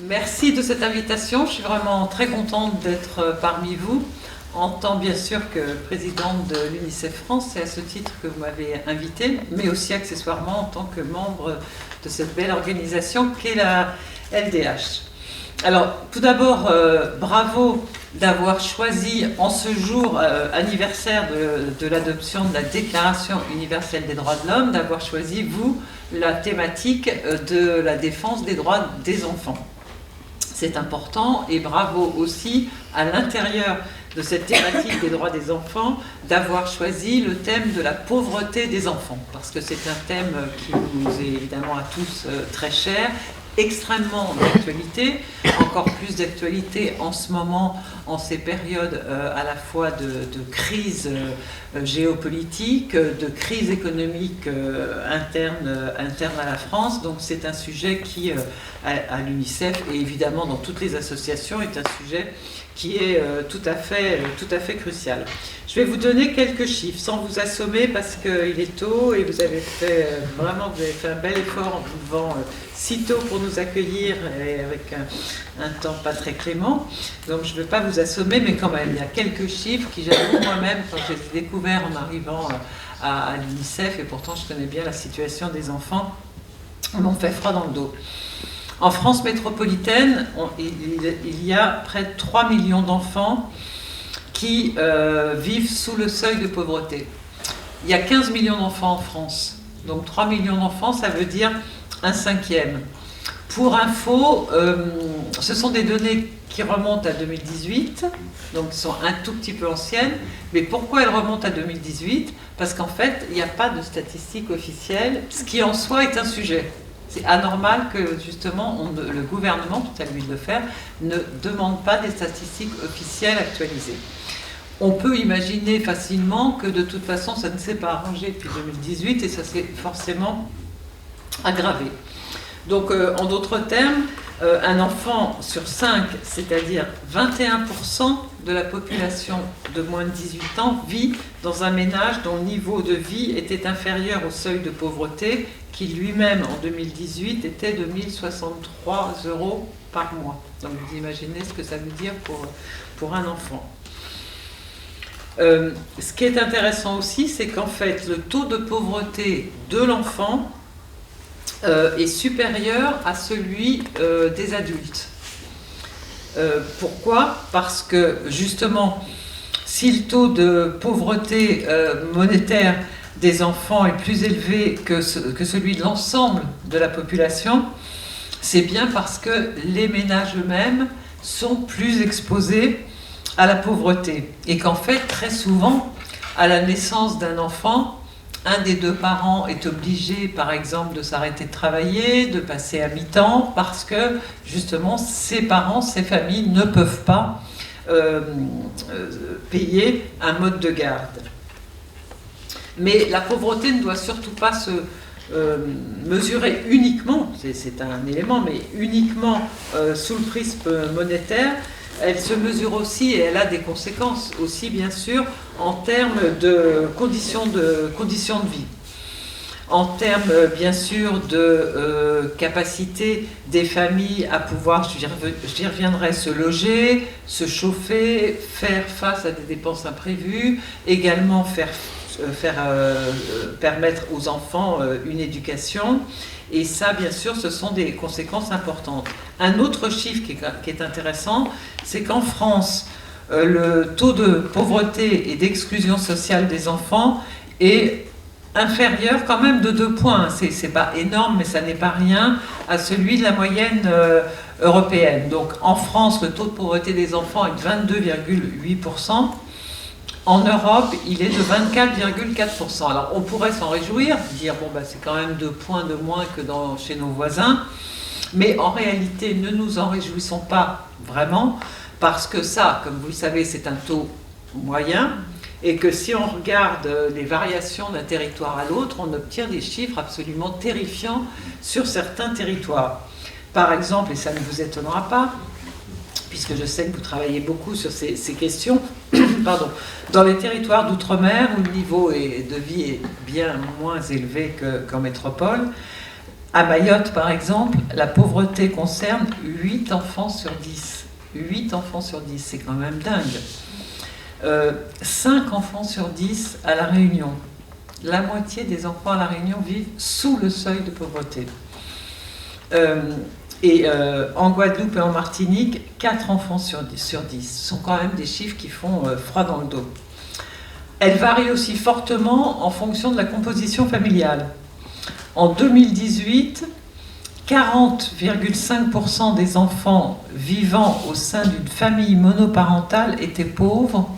Merci de cette invitation. Je suis vraiment très contente d'être parmi vous, en tant bien sûr que présidente de l'UNICEF France, c'est à ce titre que vous m'avez invitée, mais aussi accessoirement en tant que membre de cette belle organisation qu'est la LDH. Alors, tout d'abord, bravo d'avoir choisi en ce jour anniversaire de l'adoption de la Déclaration universelle des droits de l'homme, d'avoir choisi, vous, la thématique de la défense des droits des enfants. C'est important, et bravo aussi à l'intérieur de cette thématique des droits des enfants d'avoir choisi le thème de la pauvreté des enfants, parce que c'est un thème qui nous est évidemment à tous très cher, extrêmement d'actualité, encore plus d'actualité en ce moment, en ces périodes à la fois de crise géopolitique, de crise économique interne à la France. Donc c'est un sujet qui, à l'UNICEF et évidemment dans toutes les associations, est un sujet qui est tout à fait crucial. Je vais vous donner quelques chiffres sans vous assommer parce qu'il est tôt et vous avez fait un bel effort en vous levant si tôt pour nous accueillir et avec un temps pas très clément. Donc je ne vais pas vous assommer, mais quand même, il y a quelques chiffres qui, j'avoue, moi-même, quand j'ai découvert en arrivant à l'UNICEF, et pourtant je connais bien la situation des enfants, m'ont fait froid dans le dos. En France métropolitaine, il y a près de 3 millions d'enfants qui vivent sous le seuil de pauvreté. Il y a 15 millions d'enfants en France. Donc 3 millions d'enfants, ça veut dire un cinquième. Pour info, ce sont des données qui remontent à 2018, donc sont un tout petit peu anciennes. Mais pourquoi elles remontent à 2018 ? Parce qu'en fait, il n'y a pas de statistiques officielles, ce qui en soi est un sujet. C'est anormal que justement le gouvernement, tout à lui de le faire, ne demande pas des statistiques officielles actualisées. On peut imaginer facilement que de toute façon ça ne s'est pas arrangé depuis 2018 et ça s'est forcément aggravé. Donc en d'autres termes, un enfant sur 5, c'est-à-dire 21% de la population de moins de 18 ans, vit dans un ménage dont le niveau de vie était inférieur au seuil de pauvreté, qui lui-même en 2018 était de 1 063 € par mois. Donc vous imaginez ce que ça veut dire pour un enfant. Ce qui est intéressant aussi, c'est qu'en fait le taux de pauvreté de l'enfant est supérieur à celui des adultes. Pourquoi ? Parce que justement, si le taux de pauvreté monétaire des enfants est plus élevé que celui de l'ensemble de la population, c'est bien parce que les ménages eux-mêmes sont plus exposés à la pauvreté. Et qu'en fait, très souvent, à la naissance d'un enfant, un des deux parents est obligé, par exemple, de s'arrêter de travailler, de passer à mi-temps, parce que, justement, ses parents, ses familles ne peuvent pas payer un mode de garde. Mais la pauvreté ne doit surtout pas se mesurer uniquement, c'est un élément, mais uniquement sous le prisme monétaire. Elle se mesure aussi, et elle a des conséquences aussi, bien sûr, en termes de conditions de vie. En termes, bien sûr, de capacité des familles à pouvoir, j'y reviendrai, se loger, se chauffer, faire face à des dépenses imprévues, également permettre aux enfants une éducation. Et ça, bien sûr, ce sont des conséquences importantes. Un autre chiffre qui est intéressant, c'est qu'en France, le taux de pauvreté et d'exclusion sociale des enfants est inférieur quand même de 2 points. C'est pas énorme, mais ça n'est pas rien, à celui de la moyenne européenne. Donc en France, le taux de pauvreté des enfants est de 22,8%. En Europe, il est de 24,4%. Alors on pourrait s'en réjouir, dire bon c'est quand même 2 points de moins que chez nos voisins, mais en réalité ne nous en réjouissons pas vraiment, parce que ça, comme vous le savez, c'est un taux moyen, et que si on regarde les variations d'un territoire à l'autre, on obtient des chiffres absolument terrifiants sur certains territoires. Par exemple, et ça ne vous étonnera pas, puisque je sais que vous travaillez beaucoup sur ces questions, dans les territoires d'outre-mer, où le niveau de vie est bien moins élevé qu'en métropole, À Mayotte, par exemple, la pauvreté concerne 8 enfants sur 10. 8 enfants sur 10, c'est quand même dingue. 5 enfants sur 10 à La Réunion. La moitié des enfants à La Réunion vivent sous le seuil de pauvreté. En Guadeloupe et en Martinique, 4 enfants sur 10. Ce sont quand même des chiffres qui font froid dans le dos. Elle varie aussi fortement en fonction de la composition familiale. En 2018, 40,5% des enfants vivant au sein d'une famille monoparentale étaient pauvres,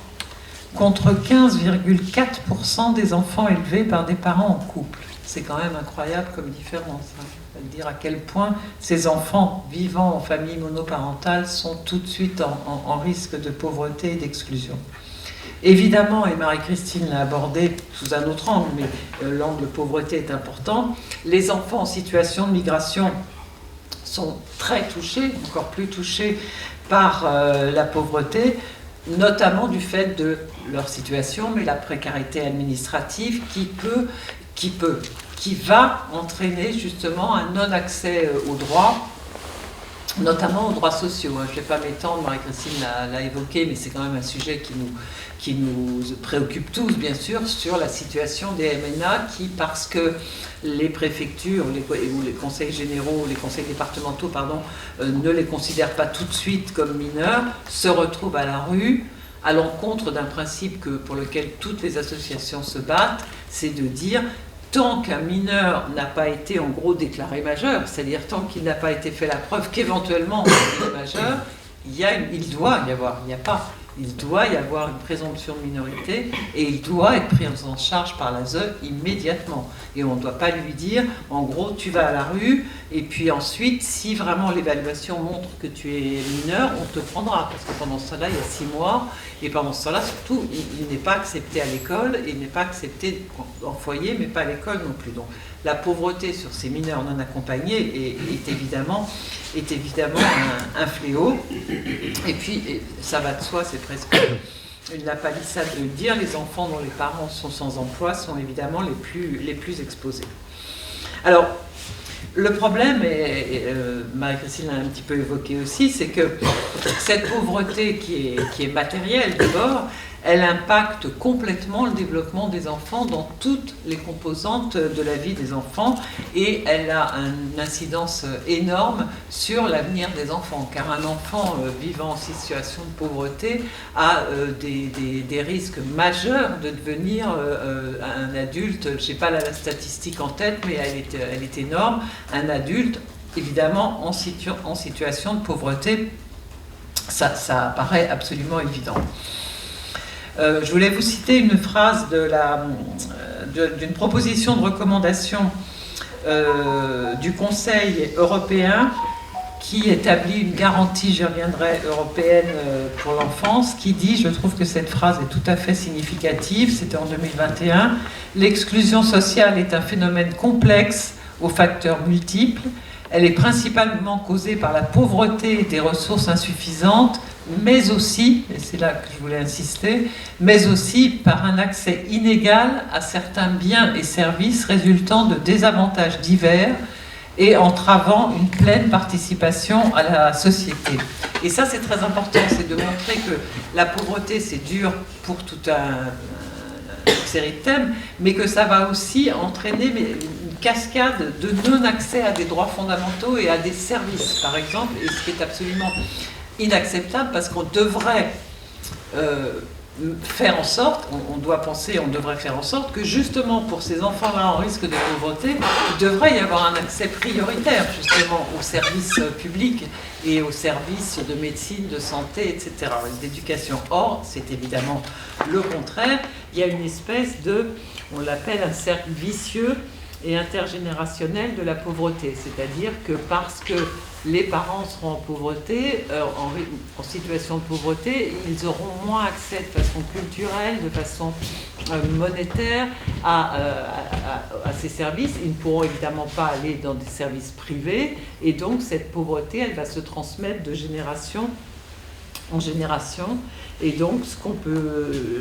contre 15,4% des enfants élevés par des parents en couple. C'est quand même incroyable comme différence. Ça veut dire à quel point ces enfants vivant en famille monoparentale sont tout de suite en risque de pauvreté et d'exclusion. Évidemment, et Marie-Christine l'a abordé sous un autre angle, mais l'angle pauvreté est important, les enfants en situation de migration sont très touchés, encore plus touchés par la pauvreté, notamment du fait de leur situation, mais la précarité administrative qui va entraîner justement un non-accès aux droits, notamment aux droits sociaux. Je ne vais pas m'étendre, Marie-Christine l'a évoqué, mais c'est quand même un sujet qui nous préoccupe tous, bien sûr, sur la situation des MNA qui, parce que les préfectures ou les conseils généraux, les conseils départementaux, ne les considèrent pas tout de suite comme mineurs, se retrouvent à la rue, à l'encontre d'un principe pour lequel toutes les associations se battent, c'est de dire tant qu'un mineur n'a pas été en gros déclaré majeur, c'est-à-dire tant qu'il n'a pas été fait la preuve qu'éventuellement il est majeur, il doit y avoir une présomption de minorité et il doit être pris en charge par l'ASE immédiatement. Et on ne doit pas lui dire, en gros, tu vas à la rue et puis ensuite, si vraiment l'évaluation montre que tu es mineur, on te prendra. Parce que pendant ce temps-là, il y a 6 mois et pendant ce temps-là, surtout, il n'est pas accepté à l'école, il n'est pas accepté en foyer, mais pas à l'école non plus. Donc la pauvreté sur ces mineurs non accompagnés est évidemment un fléau. Et puis, ça va de soi, c'est presque la palissade de le dire, les enfants dont les parents sont sans emploi sont évidemment les plus exposés. Alors, le problème, et Marie-Christine l'a un petit peu évoqué aussi, c'est que cette pauvreté qui est matérielle d'abord, elle impacte complètement le développement des enfants dans toutes les composantes de la vie des enfants et elle a une incidence énorme sur l'avenir des enfants, car un enfant vivant en situation de pauvreté a des risques majeurs de devenir un adulte, je n'ai pas la statistique en tête, mais elle est énorme, un adulte évidemment en situation de pauvreté, ça paraît absolument évident. Je voulais vous citer une phrase d'une proposition de recommandation du Conseil européen qui établit une garantie, j'y reviendrai, européenne pour l'enfance, qui dit, je trouve que cette phrase est tout à fait significative, c'était en 2021, « L'exclusion sociale est un phénomène complexe aux facteurs multiples. Elle est principalement causée par la pauvreté et des ressources insuffisantes, mais aussi, et c'est là que je voulais insister, mais aussi par un accès inégal à certains biens et services résultant de désavantages divers et entravant une pleine participation à la société. » Et ça, c'est très important, c'est de montrer que la pauvreté, c'est dur pour toute une série de thèmes, mais que ça va aussi entraîner une cascade de non-accès à des droits fondamentaux et à des services, par exemple, et ce qui est absolument inacceptable parce qu'on devrait faire en sorte, on devrait faire en sorte que justement pour ces enfants-là en risque de pauvreté, il devrait y avoir un accès prioritaire justement aux services publics et aux services de médecine, de santé, etc., d'éducation. Or, c'est évidemment le contraire. Il y a une espèce on l'appelle un cercle vicieux et intergénérationnel de la pauvreté, c'est-à-dire que parce que les parents seront en pauvreté, en situation de pauvreté, ils auront moins accès de façon culturelle, de façon monétaire à ces services. Ils ne pourront évidemment pas aller dans des services privés et donc cette pauvreté, elle va se transmettre de génération en génération. Et donc,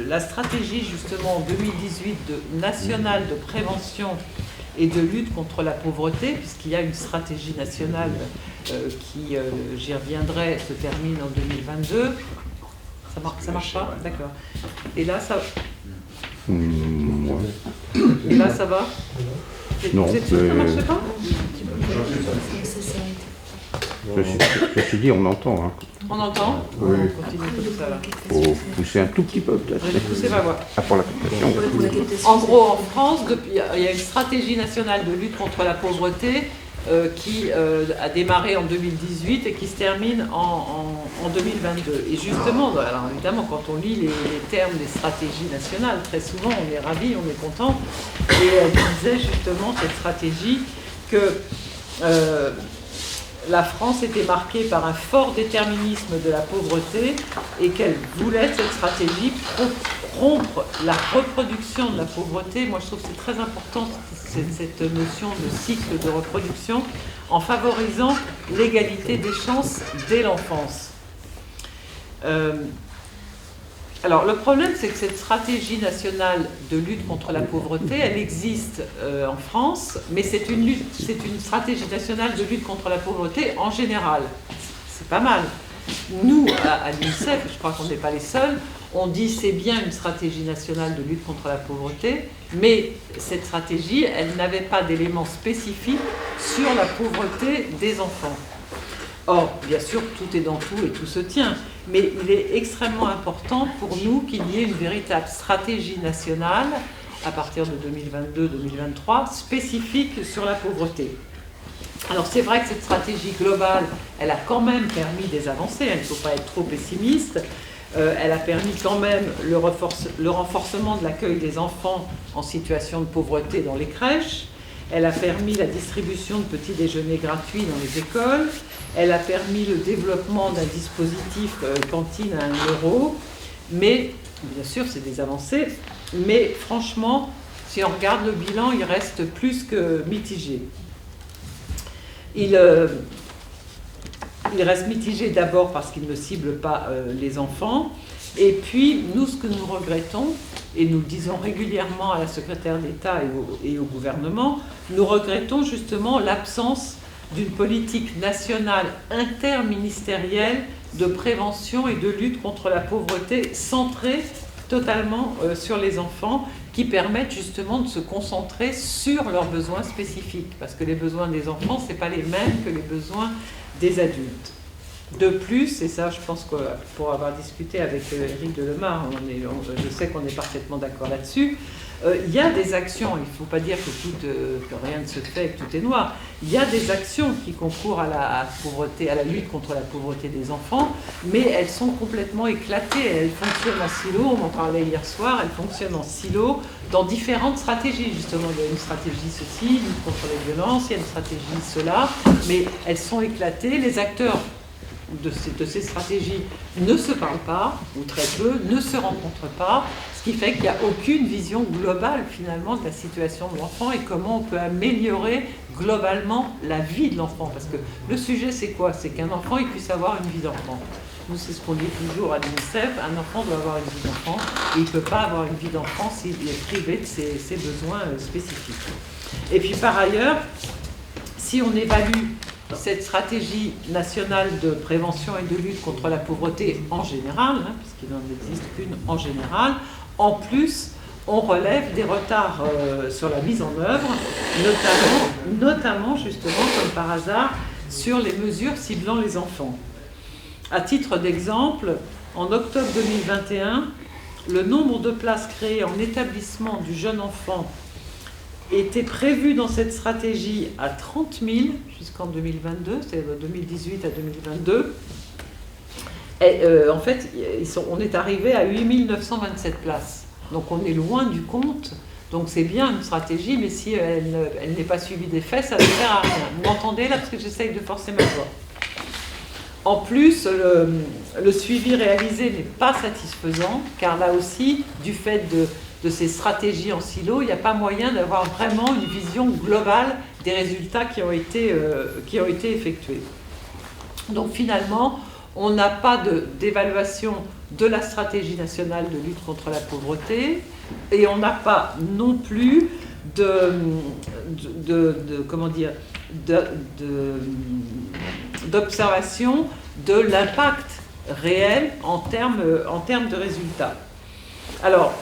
la stratégie justement en 2018 nationale de prévention et de lutte contre la pauvreté, puisqu'il y a une stratégie nationale qui, j'y reviendrai, se termine en 2022. Ça marche pas? D'accord. Et là, ça... Et là, ça va? Non, vous êtes sûr que ça ne marche pas? Ceci dit, on entend. Hein. On entend? Oui. On continue comme ça, là. Il faut pousser un tout petit peu, peut-être. Pousser ma voix. Ah, pour la captation. En gros, en France, il y a une stratégie nationale de lutte contre la pauvreté qui a démarré en 2018 et qui se termine en 2022. Et justement, alors évidemment, quand on lit les termes des stratégies nationales, très souvent on est ravi, on est content. Et elle disait justement, cette stratégie, que la France était marquée par un fort déterminisme de la pauvreté et qu'elle voulait, cette stratégie, rompre la reproduction de la pauvreté. Moi, je trouve que c'est très important, cette notion de cycle de reproduction, en favorisant l'égalité des chances dès l'enfance. Alors, le problème, c'est que cette stratégie nationale de lutte contre la pauvreté, elle existe en France, mais c'est une stratégie nationale de lutte contre la pauvreté en général. C'est pas mal. Nous, à l'UNICEF, je crois qu'on n'est pas les seuls, on dit c'est bien une stratégie nationale de lutte contre la pauvreté, mais cette stratégie, elle n'avait pas d'éléments spécifiques sur la pauvreté des enfants. Or, bien sûr, tout est dans tout et tout se tient, mais il est extrêmement important pour nous qu'il y ait une véritable stratégie nationale, à partir de 2022-2023, spécifique sur la pauvreté. Alors c'est vrai que cette stratégie globale, elle a quand même permis des avancées, il ne faut pas être trop pessimiste. Elle a permis quand même le renforcement de l'accueil des enfants en situation de pauvreté dans les crèches. Elle a permis la distribution de petits déjeuners gratuits dans les écoles. Elle a permis le développement d'un dispositif cantine à 1 €. Mais, bien sûr, c'est des avancées. Mais franchement, si on regarde le bilan, il reste plus que mitigé. Il reste mitigé d'abord parce qu'il ne cible pas les enfants. Et puis, nous, ce que nous regrettons, et nous le disons régulièrement à la secrétaire d'État et au gouvernement, nous regrettons justement l'absence d'une politique nationale interministérielle de prévention et de lutte contre la pauvreté centrée totalement sur les enfants, qui permettent justement de se concentrer sur leurs besoins spécifiques. Parce que les besoins des enfants, ce n'est pas les mêmes que les besoins des adultes. De plus, et ça je pense que pour avoir discuté avec Éric Delemare, je sais qu'on est parfaitement d'accord là-dessus, il y a des actions, il ne faut pas dire que rien ne se fait et que tout est noir, il y a des actions qui concourent à la lutte contre la pauvreté des enfants, mais elles sont complètement éclatées, elles fonctionnent en silo, on en parlait hier soir, elles fonctionnent en silo dans différentes stratégies, justement, il y a une stratégie ceci, lutte contre les violences, il y a une stratégie cela, mais elles sont éclatées, les acteurs de ces stratégies ne se parlent pas, ou très peu, ne se rencontrent pas, ce qui fait qu'il n'y a aucune vision globale finalement de la situation de l'enfant et comment on peut améliorer globalement la vie de l'enfant. Parce que le sujet c'est quoi? C'est qu'un enfant il puisse avoir une vie d'enfant. Nous c'est ce qu'on dit toujours à l'UNICEF, un enfant doit avoir une vie d'enfant et il ne peut pas avoir une vie d'enfant s'il est privé de ses besoins spécifiques. Et puis par ailleurs, si on évalue cette stratégie nationale de prévention et de lutte contre la pauvreté en général, puisqu'il n'en existe qu'une en général, en plus, on relève des retards sur la mise en œuvre, notamment justement, comme par hasard, sur les mesures ciblant les enfants. À titre d'exemple, en octobre 2021, le nombre de places créées en établissement du jeune enfant était prévu dans cette stratégie à 30 000 jusqu'en 2022, c'est de 2018 à 2022. Et, en fait, on est arrivé à 8 927 places. Donc on est loin du compte. Donc c'est bien une stratégie, mais si elle n'est pas suivie des faits, ça ne sert à rien. Vous m'entendez là, parce que j'essaye de forcer ma voix. En plus, le suivi réalisé n'est pas satisfaisant, car là aussi, du fait de ces stratégies en silo, il n'y a pas moyen d'avoir vraiment une vision globale des résultats qui ont été effectués. Donc finalement, on n'a pas d'évaluation de la stratégie nationale de lutte contre la pauvreté et on n'a pas non plus comment dire, d'observation de l'impact réel en termes de résultats. Alors,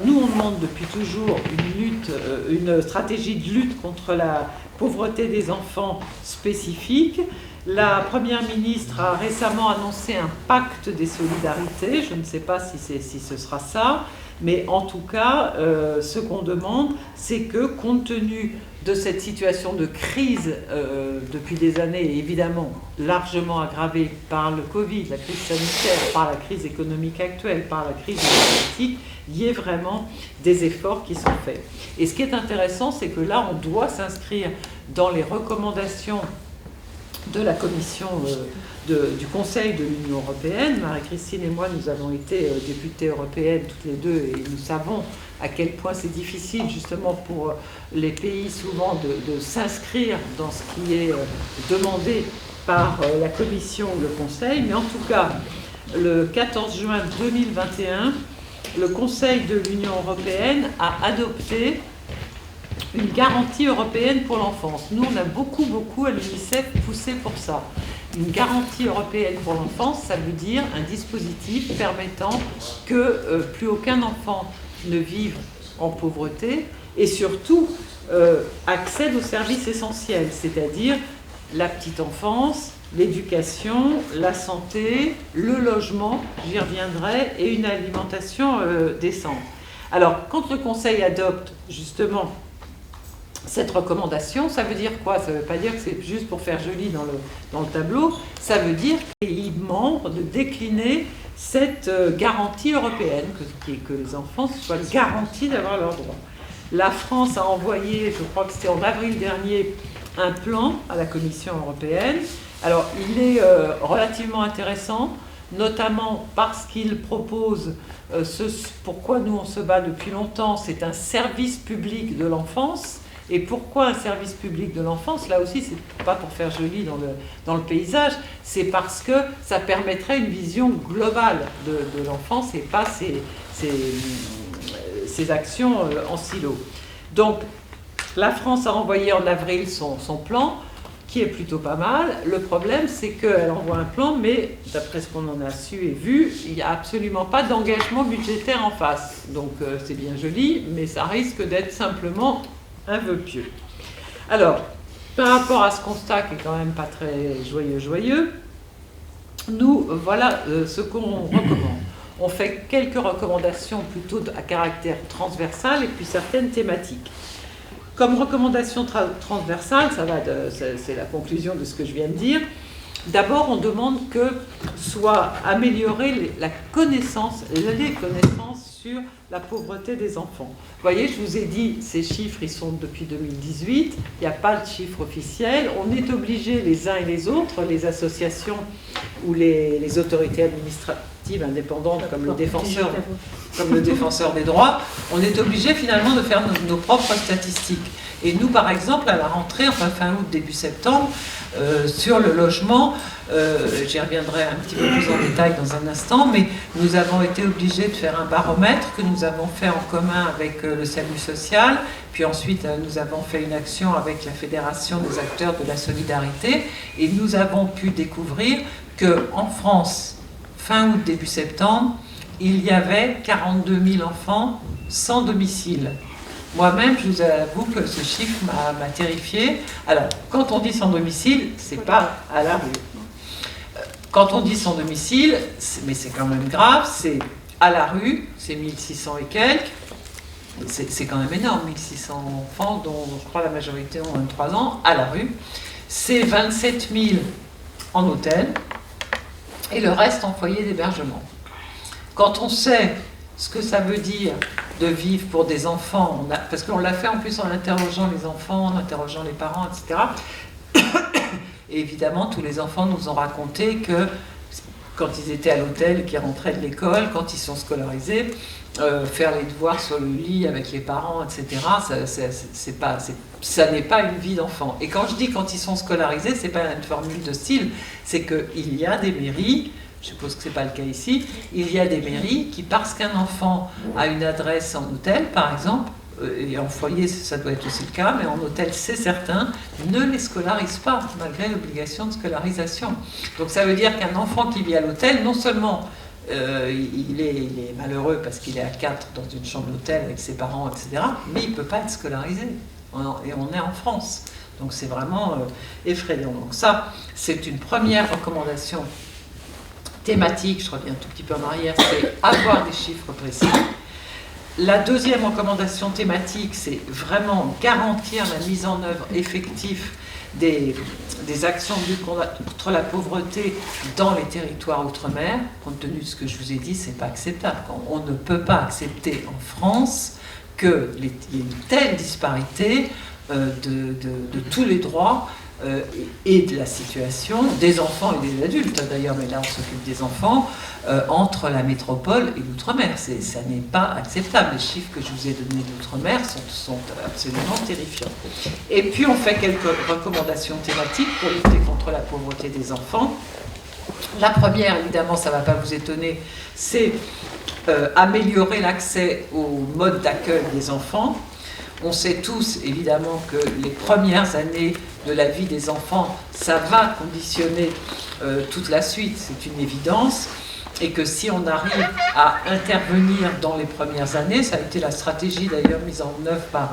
nous, on demande depuis toujours une stratégie de lutte contre la pauvreté des enfants spécifique. La Première ministre a récemment annoncé un pacte des solidarités. Je ne sais pas si ce sera ça, mais en tout cas, ce qu'on demande, c'est que, compte tenu de cette situation de crise depuis des années, et évidemment largement aggravée par le Covid, la crise sanitaire, par la crise économique actuelle, par la crise politique, il y ait vraiment des efforts qui sont faits. Et ce qui est intéressant, c'est que là, on doit s'inscrire dans les recommandations de la Commission du Conseil de l'Union européenne. Marie-Christine et moi, nous avons été députées européennes toutes les deux et nous savons à quel point c'est difficile justement pour les pays souvent de s'inscrire dans ce qui est demandé par la Commission ou le Conseil. Mais en tout cas, le 14 juin 2021, le Conseil de l'Union européenne a adopté une garantie européenne pour l'enfance. Nous, on a beaucoup à l'UNICEF poussé pour ça. Une garantie européenne pour l'enfance, ça veut dire un dispositif permettant que plus aucun enfant ne vive en pauvreté et surtout accède aux services essentiels, c'est-à-dire la petite enfance, l'éducation, la santé, le logement, j'y reviendrai, et une alimentation décente. Alors, quand le Conseil adopte justement cette recommandation, ça veut dire quoi? Ça ne veut pas dire que c'est juste pour faire joli dans le tableau, ça veut dire qu'il est membre de décliner cette garantie européenne, que les enfants soient garantis d'avoir leurs droits. La France a envoyé, je crois que c'était en avril dernier, un plan à la Commission européenne. Alors, il est relativement intéressant, notamment parce qu'il propose pourquoi nous on se bat depuis longtemps, c'est un service public de l'enfance. Et pourquoi un service public de l'enfance? Là aussi, c'est pas pour faire joli dans le paysage, c'est parce que ça permettrait une vision globale de l'enfance et pas ces actions en silo. Donc, la France a envoyé en avril son plan, qui est plutôt pas mal. Le problème, c'est qu'elle envoie un plan, mais d'après ce qu'on en a su et vu, il n'y a absolument pas d'engagement budgétaire en face. Donc, c'est bien joli, mais ça risque d'être simplement un vœu pieux. Alors, par rapport à ce constat qui est quand même pas très joyeux, nous, voilà ce qu'on recommande. On fait quelques recommandations plutôt à caractère transversal et puis certaines thématiques. Comme recommandation transversale, c'est la conclusion de ce que je viens de dire. D'abord, on demande que soit améliorée les connaissances sur la pauvreté des enfants. Vous voyez, je vous ai dit, ces chiffres, ils sont depuis 2018, il n'y a pas de chiffre officiel. On est obligés, les uns et les autres, les associations ou les autorités administratives indépendantes comme le défenseur des droits, on est obligés finalement de faire nos propres statistiques. Et nous, par exemple, à la rentrée, enfin fin août, début septembre, sur le logement, j'y reviendrai un petit peu plus en détail dans un instant, mais nous avons été obligés de faire un baromètre que nous avons fait en commun avec le Salut social, puis ensuite nous avons fait une action avec la Fédération des acteurs de la solidarité, et nous avons pu découvrir qu'en France, fin août, début septembre, il y avait 42 000 enfants sans domicile. Moi-même, je vous avoue que ce chiffre m'a terrifiée. Alors, quand on dit sans domicile, c'est pas à la rue. Quand on dit sans domicile, mais c'est quand même grave, c'est à la rue, c'est 1600 et quelques. C'est quand même énorme, 1600 enfants, dont je crois la majorité ont 23 ans, à la rue. C'est 27 000 en hôtel et le reste en foyer d'hébergement. Quand on sait ce que ça veut dire de vivre pour des enfants, parce qu'on l'a fait en plus en interrogeant les enfants, en interrogeant les parents, etc. Et évidemment, tous les enfants nous ont raconté que quand ils étaient à l'hôtel, qu'ils rentraient de l'école, quand ils sont scolarisés, faire les devoirs sur le lit avec les parents, etc., ça n'est pas une vie d'enfant. Et quand je dis quand ils sont scolarisés, c'est pas une formule de style, c'est qu'il y a des mairies, je suppose que ce n'est pas le cas ici, il y a des mairies qui, parce qu'un enfant a une adresse en hôtel, par exemple, et en foyer ça doit être aussi le cas, mais en hôtel c'est certain, ne les scolarisent pas, malgré l'obligation de scolarisation. Donc ça veut dire qu'un enfant qui vit à l'hôtel, non seulement il est malheureux parce qu'il est à 4 dans une chambre d'hôtel avec ses parents, etc., mais il ne peut pas être scolarisé. Et on est en France. Donc c'est vraiment effrayant. Donc ça, c'est une première recommandation thématique, je reviens un tout petit peu en arrière, c'est avoir des chiffres précis. La deuxième recommandation thématique, c'est vraiment garantir la mise en œuvre effective des actions de lutte contre la pauvreté dans les territoires outre-mer. Compte tenu de ce que je vous ai dit, c'est pas acceptable. On ne peut pas accepter en France qu'il y ait une telle disparité de tous les droits et de la situation des enfants et des adultes d'ailleurs, mais là on s'occupe des enfants, entre la métropole et l'outre-mer. Ça n'est pas acceptable. Les chiffres que je vous ai donnés d'outre-mer sont absolument terrifiants. Et puis on fait quelques recommandations thématiques pour lutter contre la pauvreté des enfants. La première, évidemment, ça ne va pas vous étonner, c'est améliorer l'accès au mode d'accueil des enfants. On sait tous, évidemment, que les premières années de la vie des enfants, ça va conditionner toute la suite, c'est une évidence, et que si on arrive à intervenir dans les premières années, ça a été la stratégie d'ailleurs mise en œuvre par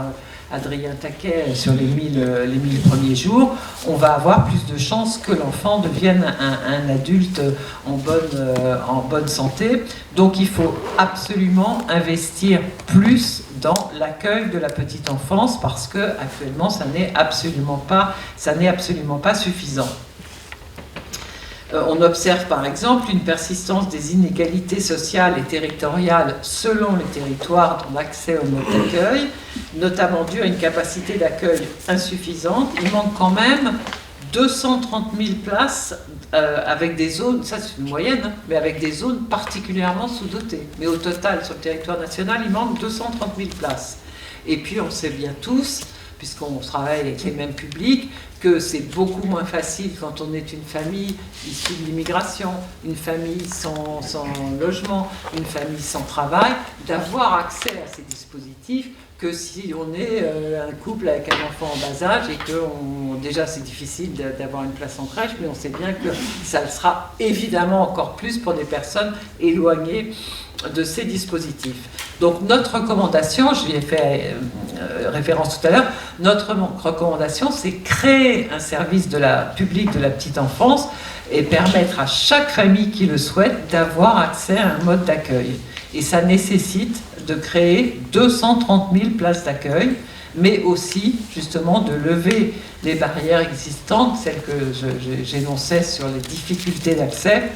Adrien Taquet sur les 1000 premiers jours, on va avoir plus de chances que l'enfant devienne un adulte en bonne santé. Donc il faut absolument investir plus dans l'accueil de la petite enfance parce que actuellement ça n'est absolument pas suffisant. On observe par exemple une persistance des inégalités sociales et territoriales selon les territoires dans l'accès au mode d'accueil, notamment dû à une capacité d'accueil insuffisante. Il manque quand même 230 000 places avec des zones, ça c'est une moyenne, hein, mais avec des zones particulièrement sous-dotées. Mais au total, sur le territoire national, il manque 230 000 places. Et puis on sait bien tous, puisqu'on travaille avec les mêmes publics, que c'est beaucoup moins facile quand on est une famille issue de l'immigration, une famille sans logement, une famille sans travail, d'avoir accès à ces dispositifs que si on est un couple avec un enfant en bas âge et que déjà c'est difficile d'avoir une place en crèche, mais on sait bien que ça le sera évidemment encore plus pour des personnes éloignées de ces dispositifs. Donc notre recommandation, je lui ai fait référence tout à l'heure, notre recommandation c'est créer un service public de la petite enfance et permettre à chaque famille qui le souhaite d'avoir accès à un mode d'accueil. Et ça nécessite de créer 230 000 places d'accueil, mais aussi justement de lever les barrières existantes, celles que j'énonçais sur les difficultés d'accès,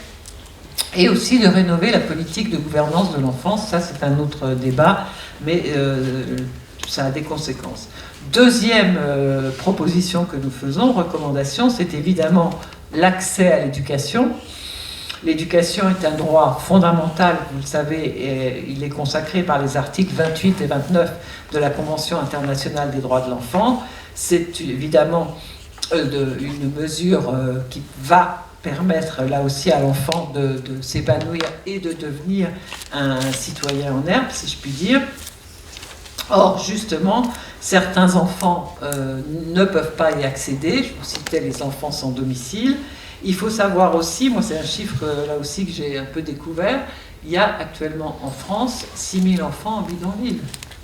et aussi de rénover la politique de gouvernance de l'enfance. Ça c'est un autre débat, mais ça a des conséquences. Deuxième proposition que nous faisons, recommandation, c'est évidemment l'accès à l'éducation. L'éducation est un droit fondamental, vous le savez, et il est consacré par les articles 28 et 29 de la Convention internationale des droits de l'enfant. C'est évidemment une mesure qui va permettre là aussi à l'enfant de s'épanouir et de devenir un citoyen en herbe, si je puis dire. Or, justement, certains enfants ne peuvent pas y accéder. Je vous citais les enfants sans domicile. Il faut savoir aussi, moi c'est un chiffre là aussi que j'ai un peu découvert, il y a actuellement en France 6 000 enfants en bidonville.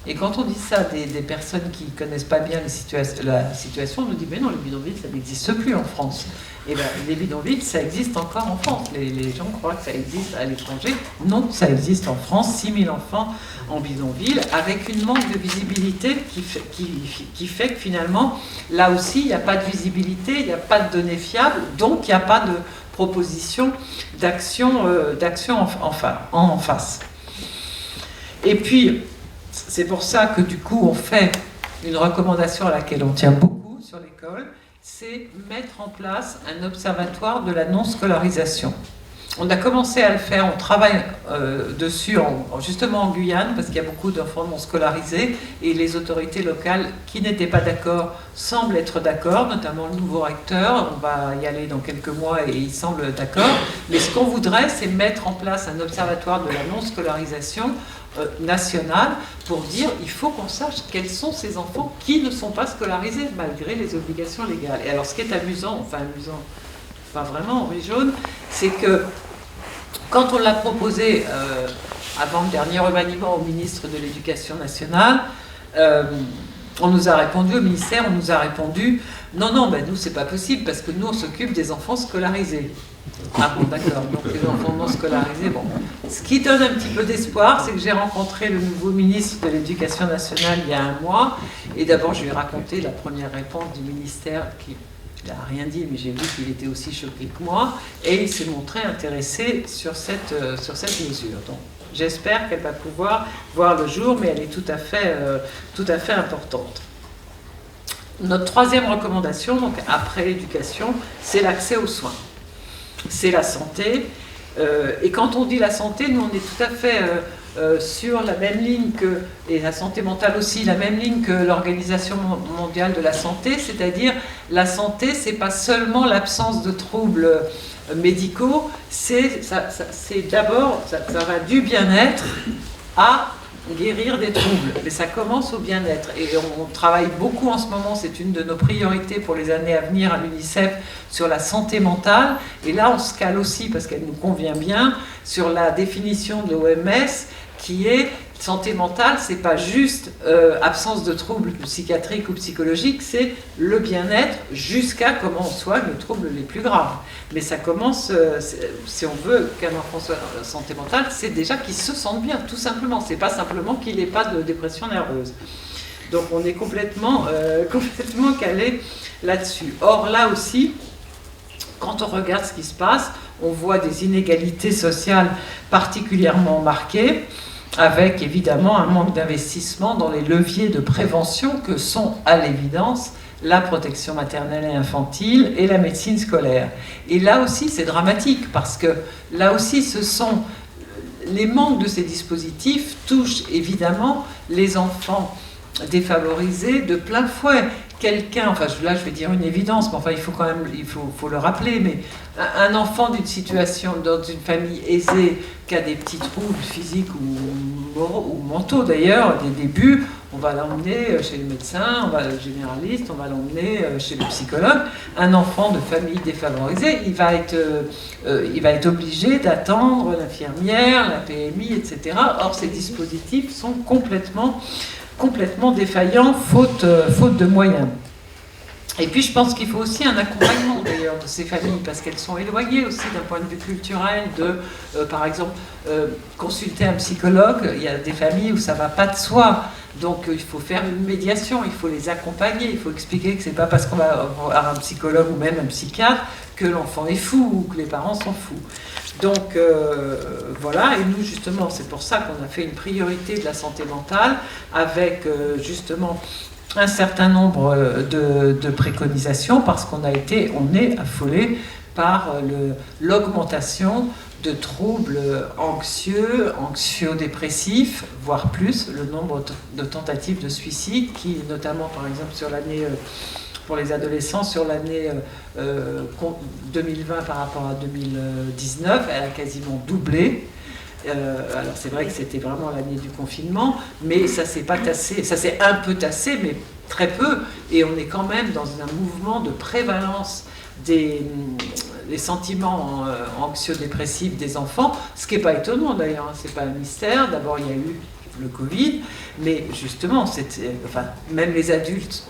Et quand on dit ça des personnes qui ne connaissent pas bien la situation, on nous dit mais non, les bidonvilles ça n'existe plus en France. Et bien les bidonvilles ça existe encore en France. Les gens croient que ça existe à l'étranger. Non, ça existe en France, 6 000 enfants en bidonville, avec une manque de visibilité qui fait que finalement, là aussi, il n'y a pas de visibilité, il n'y a pas de données fiables, donc il n'y a pas de proposition d'action en face. Et puis, c'est pour ça que du coup, on fait une recommandation à laquelle on tient beaucoup sur l'école, c'est mettre en place un observatoire de la non-scolarisation. On a commencé à le faire, on travaille dessus justement en Guyane, parce qu'il y a beaucoup d'enfants non scolarisés, et les autorités locales qui n'étaient pas d'accord semblent être d'accord, notamment le nouveau recteur. On va y aller dans quelques mois et il semble d'accord. Mais ce qu'on voudrait, c'est mettre en place un observatoire de la non-scolarisation nationale pour dire il faut qu'on sache quels sont ces enfants qui ne sont pas scolarisés malgré les obligations légales. Et alors ce qui est amusant, pas vraiment, Henri Jaune, c'est que quand on l'a proposé avant le dernier remaniement au ministre de l'Éducation nationale, on nous a répondu, au ministère, on nous a répondu non, ben nous c'est pas possible parce que nous on s'occupe des enfants scolarisés. Ah bon, d'accord, donc les enfants non scolarisés, bon. Ce qui donne un petit peu d'espoir, c'est que j'ai rencontré le nouveau ministre de l'Éducation nationale il y a un mois, et d'abord je lui ai raconté la première réponse du ministère qui n'a rien dit, mais j'ai vu qu'il était aussi choqué que moi, et il s'est montré intéressé sur cette mesure. Donc j'espère qu'elle va pouvoir voir le jour, mais elle est tout à fait importante. Notre troisième recommandation, donc après l'éducation, c'est l'accès aux soins. C'est la santé. Et quand on dit la santé, nous on est tout à fait sur la même ligne que, et la santé mentale aussi, la même ligne que l'Organisation mondiale de la santé, c'est-à-dire la santé, c'est pas seulement l'absence de troubles médicaux, c'est d'abord, ça va du bien-être à guérir des troubles, mais ça commence au bien-être. Et on travaille beaucoup en ce moment, c'est une de nos priorités pour les années à venir à l'UNICEF, sur la santé mentale. Et là, on se cale aussi, parce qu'elle nous convient bien, sur la définition de l'OMS, qui est santé mentale, c'est pas juste absence de troubles psychiatriques ou psychologiques, c'est le bien-être jusqu'à comment on soigne les troubles les plus graves. Mais ça commence, si on veut qu'un enfant soit en santé mentale, c'est déjà qu'il se sente bien, tout simplement. C'est pas simplement qu'il n'ait pas de dépression nerveuse. Donc on est complètement calé là-dessus. Or là aussi, quand on regarde ce qui se passe, on voit des inégalités sociales particulièrement marquées, avec évidemment un manque d'investissement dans les leviers de prévention que sont, à l'évidence, la protection maternelle et infantile et la médecine scolaire. Et là aussi, c'est dramatique, parce que là aussi, les manques de ces dispositifs touchent évidemment les enfants défavorisés de plein fouet. Là je vais dire une évidence, mais enfin il faut le rappeler, mais un enfant d'une situation, dans une famille aisée, qui a des petits troubles physiques ou mentaux d'ailleurs, des débuts, on va l'emmener chez le médecin, on va le généraliste, on va l'emmener chez le psychologue. Un enfant de famille défavorisée, il va être obligé d'attendre l'infirmière, la PMI, etc. Or ces dispositifs sont complètement défaillants, faute de moyens. Et puis je pense qu'il faut aussi un accompagnement d'ailleurs de ces familles, parce qu'elles sont éloignées aussi d'un point de vue culturel par exemple, consulter un psychologue. Il y a des familles où ça ne va pas de soi, donc il faut faire une médiation, il faut les accompagner, il faut expliquer que ce n'est pas parce qu'on va avoir un psychologue ou même un psychiatre que l'enfant est fou ou que les parents sont fous. Donc voilà, et nous justement, c'est pour ça qu'on a fait une priorité de la santé mentale, avec justement un certain nombre de préconisations, parce on est affolé par l'augmentation de troubles anxio-dépressifs, voire plus, le nombre de tentatives de suicide, qui notamment par exemple sur l'année... pour les adolescents, sur l'année 2020 par rapport à 2019, elle a quasiment doublé. Alors c'est vrai que c'était vraiment l'année du confinement, mais ça s'est pas tassé, ça s'est un peu tassé, mais très peu, et on est quand même dans un mouvement de prévalence des sentiments anxio-dépressifs des enfants, ce qui n'est pas étonnant d'ailleurs, hein, c'est pas un mystère. D'abord il y a eu le Covid, mais justement, même les adultes,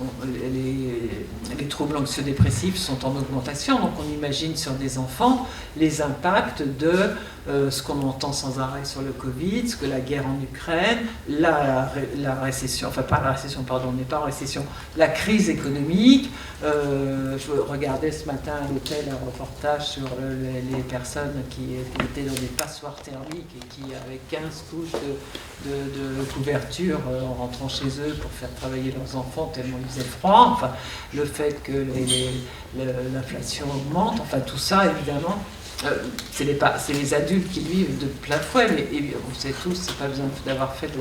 les troubles anxio-dépressifs sont en augmentation, donc on imagine sur des enfants les impacts de ce qu'on entend sans arrêt sur le Covid, ce que la guerre en Ukraine, la récession, enfin pas la récession, pardon, on n'est pas en récession, la crise économique. Je regardais ce matin à l'hôtel un reportage sur les personnes qui étaient dans des passoires thermiques et qui, avec 15 couches de couverture en rentrant chez eux pour faire travailler leurs enfants tellement il faisait froid, enfin le fait que l'inflation augmente, enfin tout ça évidemment c'est les adultes qui vivent de plein fouet, mais on sait tous, c'est pas besoin d'avoir fait de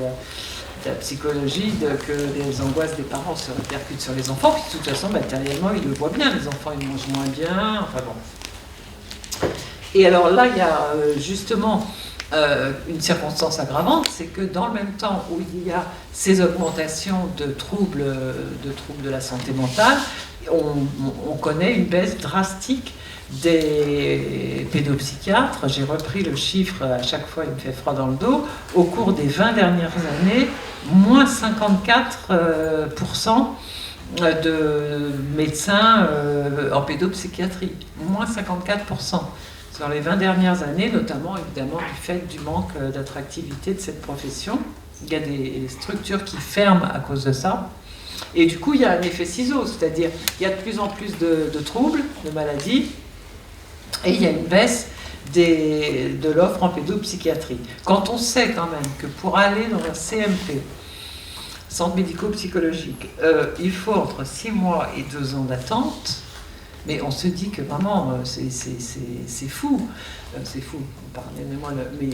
la psychologie, que les angoisses des parents se répercutent sur les enfants, puis de toute façon, matériellement, ils le voient bien, les enfants, ils mangent moins bien, enfin bon. Et alors là, il y a justement une circonstance aggravante, c'est que dans le même temps où il y a ces augmentations de troubles de la santé mentale, on connaît une baisse drastique des pédopsychiatres. J'ai repris le chiffre, à chaque fois il me fait froid dans le dos. Au cours des 20 dernières années, moins 54% de médecins en pédopsychiatrie. Moins 54%. Sur les 20 dernières années, notamment évidemment du fait du manque d'attractivité de cette profession. Il y a des structures qui ferment à cause de ça. Et du coup, il y a un effet ciseau, c'est-à-dire il y a de plus en plus de troubles, de maladies, et il y a une baisse de l'offre en pédopsychiatrie. Quand on sait quand même que pour aller dans un CMP, centre médico-psychologique, il faut entre 6 mois et 2 ans d'attente, mais on se dit que vraiment, c'est fou. C'est fou, pardonnez-moi, mais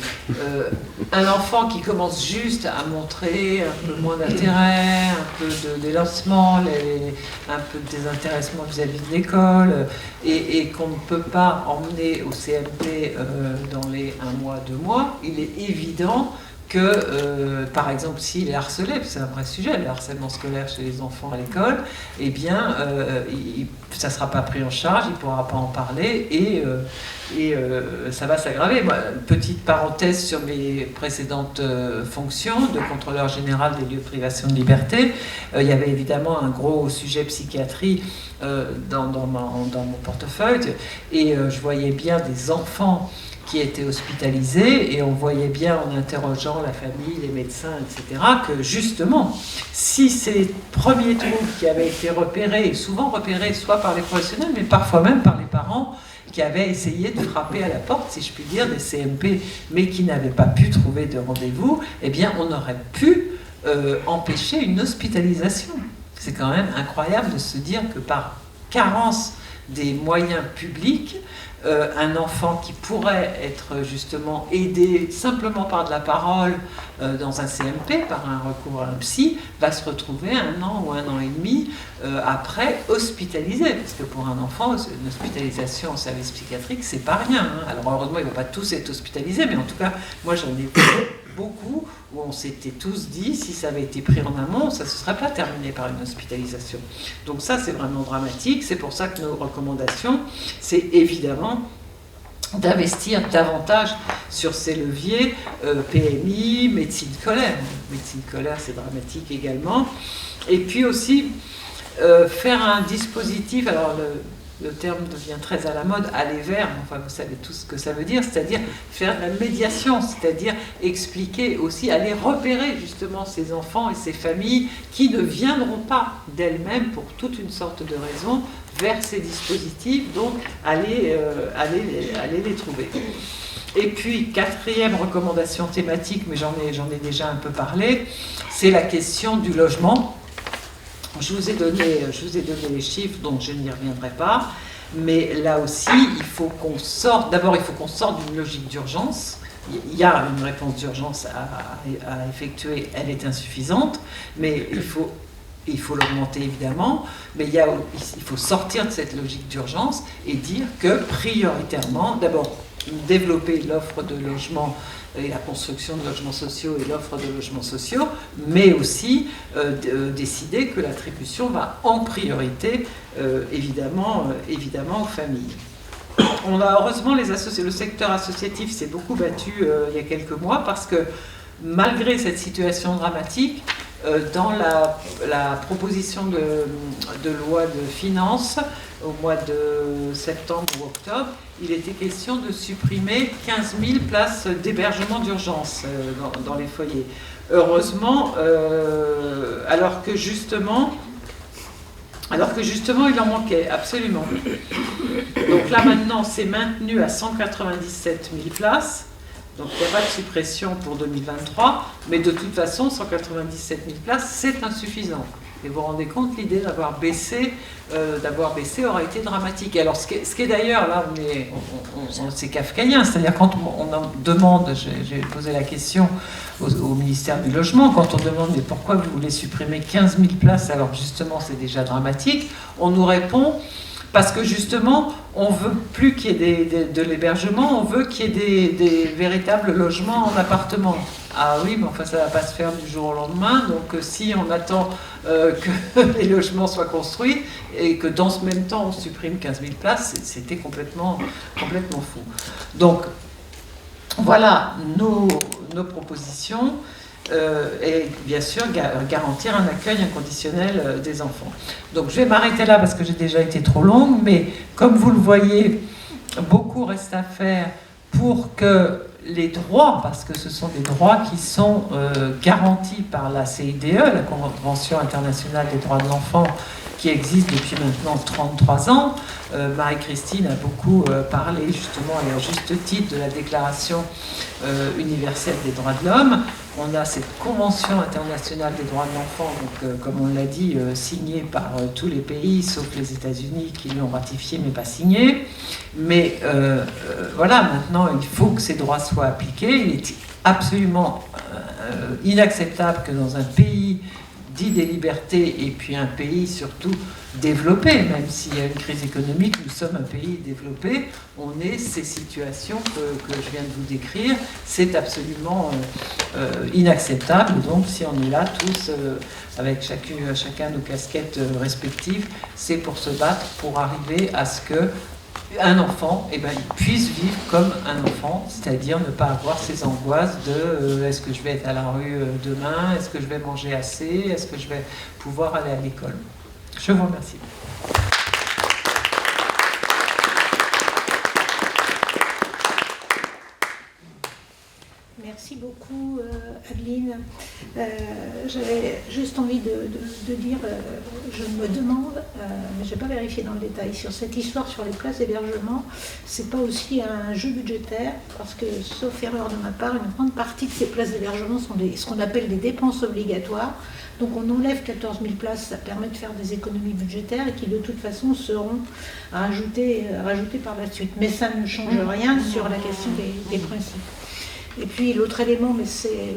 un enfant qui commence juste à montrer un peu moins d'intérêt, un peu d'élancement, un peu de désintéressement vis-à-vis de l'école, et qu'on ne peut pas emmener au CMP dans les 1 mois, 2 mois, il est évident que, par exemple, s'il est harcelé, c'est un vrai sujet, le harcèlement scolaire chez les enfants à l'école, eh bien, ça ne sera pas pris en charge, il ne pourra pas en parler, et ça va s'aggraver. Petite parenthèse sur mes précédentes fonctions de contrôleur général des lieux de privation de liberté, il y avait évidemment un gros sujet psychiatrie dans mon portefeuille, et je voyais bien des enfants qui étaient hospitalisés, et on voyait bien en interrogeant la famille, les médecins, etc., que justement, si ces premiers troubles qui avaient été repérés, souvent repérés soit par les professionnels, mais parfois même par les parents, qui avaient essayé de frapper à la porte, si je puis dire, des CMP, mais qui n'avaient pas pu trouver de rendez-vous, eh bien, on aurait pu empêcher une hospitalisation. C'est quand même incroyable de se dire que par carence des moyens publics, un enfant qui pourrait être justement aidé simplement par de la parole dans un CMP, par un recours à un psy, va se retrouver 1 an ou 1 an et demi après hospitalisé. Parce que pour un enfant, une hospitalisation en service psychiatrique, c'est pas rien. Hein. Alors heureusement, ils ne vont pas tous être hospitalisés, mais en tout cas, moi j'en ai beaucoup où on s'était tous dit, si ça avait été pris en amont, ça ne se serait pas terminé par une hospitalisation. Donc ça, c'est vraiment dramatique. C'est pour ça que nos recommandations, c'est évidemment d'investir davantage sur ces leviers, PMI, médecine scolaire. Médecine scolaire, c'est dramatique également. Et puis aussi, faire un dispositif, alors le terme devient très à la mode, aller vers, enfin vous savez tous ce que ça veut dire, c'est-à-dire faire de la médiation, c'est-à-dire expliquer aussi, aller repérer justement ces enfants et ces familles qui ne viendront pas d'elles-mêmes pour toute une sorte de raison vers ces dispositifs, donc aller les trouver. Et puis, 4e recommandation thématique, mais j'en ai déjà un peu parlé, c'est la question du logement. Je vous ai donné les chiffres, donc je n'y reviendrai pas. Mais là aussi, il faut qu'on sorte. D'abord, il faut qu'on sorte d'une logique d'urgence. Il y a une réponse d'urgence à effectuer, elle est insuffisante, mais il faut l'augmenter évidemment. Mais il faut sortir de cette logique d'urgence et dire que prioritairement, d'abord, développer l'offre de logement et la construction de logements sociaux et l'offre de logements sociaux, mais aussi décider que l'attribution va en priorité, évidemment aux familles. On a heureusement le secteur associatif s'est beaucoup battu il y a quelques mois parce que malgré cette situation dramatique, dans la proposition de loi de finances au mois de septembre ou octobre, il était question de supprimer 15 000 places d'hébergement d'urgence dans les foyers. Heureusement, alors que justement il en manquait absolument. Donc là maintenant c'est maintenu à 197 000 places. Donc il n'y a pas de suppression pour 2023, mais de toute façon, 197 000 places, c'est insuffisant. Et vous vous rendez compte, l'idée d'avoir baissé aurait été dramatique. Alors, ce qui est d'ailleurs, là, c'est kafkaïen, c'est-à-dire quand on en demande, j'ai posé la question au ministère du Logement, quand on demande mais pourquoi vous voulez supprimer 15 000 places alors que justement c'est déjà dramatique, on nous répond parce que justement on veut plus qu'il y ait de l'hébergement, on veut qu'il y ait des véritables logements en appartement. Ah oui, mais enfin ça ne va pas se faire du jour au lendemain, donc si on attend que les logements soient construits et que dans ce même temps on supprime 15 000 places, c'était complètement fou. Donc voilà nos propositions. Et bien sûr garantir un accueil inconditionnel des enfants. Donc je vais m'arrêter là parce que j'ai déjà été trop longue, mais comme vous le voyez, beaucoup reste à faire pour que les droits, parce que ce sont des droits qui sont garantis par la CIDE, la Convention internationale des droits de l'enfant, qui existe depuis maintenant 33 ans. Marie-Christine a beaucoup parlé justement et à juste titre de la Déclaration universelle des droits de l'homme. On a cette Convention internationale des droits de l'enfant, donc, comme on l'a dit, signée par tous les pays, sauf les États-Unis qui l'ont ratifiée mais pas signée. Mais voilà, maintenant il faut que ces droits soient appliqués. Il est absolument inacceptable que dans un pays dit des libertés, et puis un pays surtout développé, même s'il y a une crise économique, nous sommes un pays développé, on est ces situations que je viens de vous décrire, c'est absolument inacceptable. Donc si on est là tous, avec chacun nos casquettes respectives, c'est pour se battre, pour arriver à ce que un enfant il puisse vivre comme un enfant, c'est-à-dire ne pas avoir ces angoisses de est-ce que je vais être à la rue demain, est-ce que je vais manger assez, est-ce que je vais pouvoir aller à l'école. Je vous remercie. Merci beaucoup, Adeline. J'avais juste envie de dire, je me demande, mais je n'ai pas vérifié dans le détail, sur cette histoire sur les places d'hébergement, c'est pas aussi un jeu budgétaire, parce que, sauf erreur de ma part, une grande partie de ces places d'hébergement sont ce qu'on appelle des dépenses obligatoires. Donc on enlève 14 000 places, ça permet de faire des économies budgétaires et qui de toute façon seront rajoutées par la suite. Mais ça ne change rien sur la question des principes. Et puis l'autre élément, mais c'est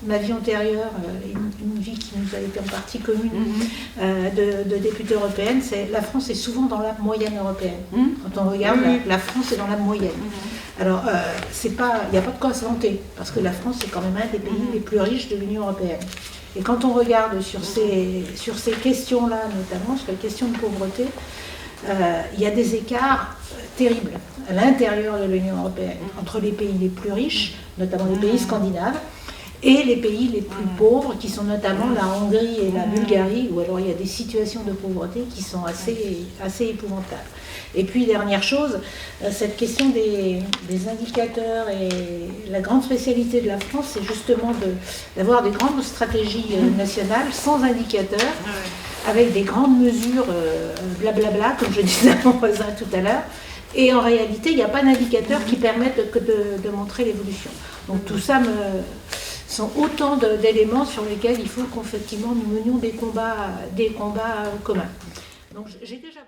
ma vie antérieure, une vie qui nous a été en partie commune de députée européenne, c'est la France est souvent dans la moyenne européenne. Quand on regarde, la France est dans la moyenne. Alors, il n'y a pas de quoi se vanter, parce que la France est quand même un des pays les plus riches de l'Union européenne. Et quand on regarde sur ces questions-là, notamment sur les questions de pauvreté, il y a des écarts terribles à l'intérieur de l'Union européenne, entre les pays les plus riches, notamment les pays scandinaves, et les pays les plus pauvres, qui sont notamment la Hongrie et la Bulgarie, où alors il y a des situations de pauvreté qui sont assez épouvantables. Et puis, dernière chose, cette question des indicateurs, et la grande spécialité de la France, c'est justement d'avoir des grandes stratégies nationales sans indicateurs, avec des grandes mesures blablabla, comme je disais à mon voisin tout à l'heure. Et en réalité, il n'y a pas d'indicateurs qui permettent de montrer l'évolution. Donc tout ça sont autant d'éléments sur lesquels il faut qu'effectivement nous menions des combats communs. Donc j'ai déjà...